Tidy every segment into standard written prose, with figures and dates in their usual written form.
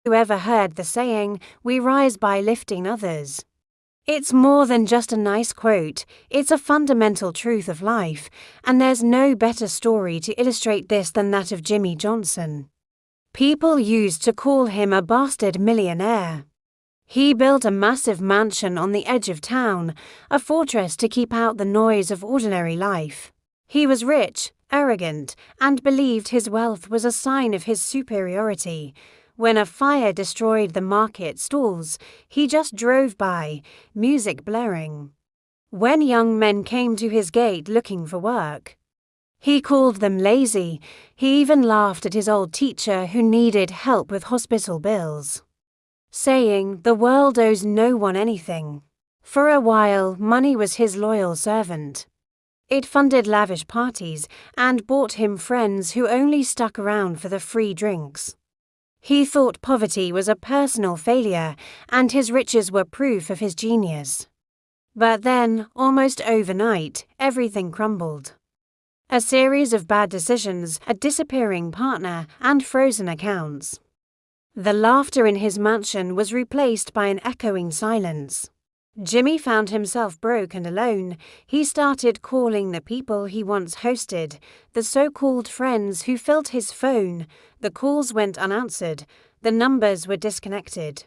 You ever heard the saying, "We rise by lifting others"? It's more than just a nice quote, it's a fundamental truth of life, and there's no better story to illustrate this than that of Jimmy Johnson. People used to call him a bastard millionaire. He built a massive mansion on the edge of town, a fortress to keep out the noise of ordinary life. He was rich, arrogant, and believed his wealth was a sign of his superiority. When a fire destroyed the market stalls, he just drove by, music blaring. When young men came to his gate looking for work, he called them lazy. He even laughed at his old teacher who needed help with hospital bills, saying, "The world owes no one anything." For a while, money was his loyal servant. It funded lavish parties and bought him friends who only stuck around for the free drinks. He thought poverty was a personal failure, and his riches were proof of his genius. But then, almost overnight, everything crumbled. A series of bad decisions, a disappearing partner, and frozen accounts. The laughter in his mansion was replaced by an echoing silence. Jimmy found himself broke and alone. He started calling the people he once hosted, the so-called friends who filled his phone. The calls went unanswered, the numbers were disconnected.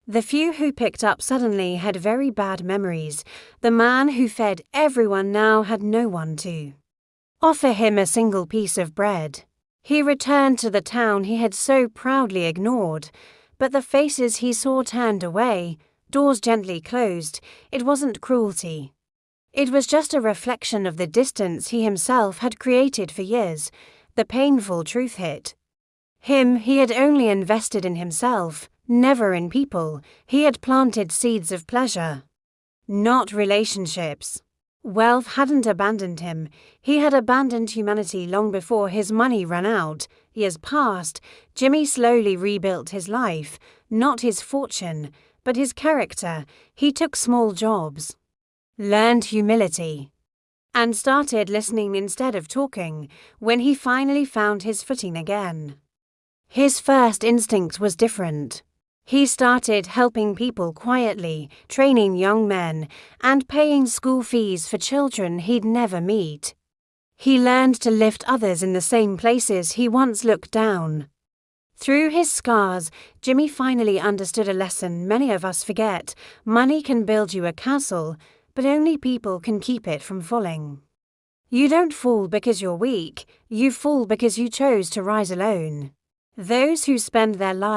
The few who picked up suddenly had very bad memories. The man who fed everyone now had no one to offer him a single piece of bread. He returned to the town he had so proudly ignored, but the faces he saw turned away, doors gently closed. It wasn't cruelty. It was just a reflection of the distance he himself had created for years. The painful truth hit him. He had only invested in himself, never in people. He had planted seeds of pleasure, not relationships. Wealth hadn't abandoned him. He had abandoned humanity long before his money ran out. Years passed. Jimmy slowly rebuilt his life, not his fortune, but his character. He took small jobs, learned humility, and started listening instead of talking. When he finally found his footing again, his first instinct was different. He started helping people quietly, training young men, and paying school fees for children he'd never meet. He learned to lift others in the same places he once looked down. Through his scars, Jimmy finally understood a lesson many of us forget. Money can build you a castle, but only people can keep it from falling. You don't fall because you're weak, you fall because you chose to rise alone. Those who spend their lives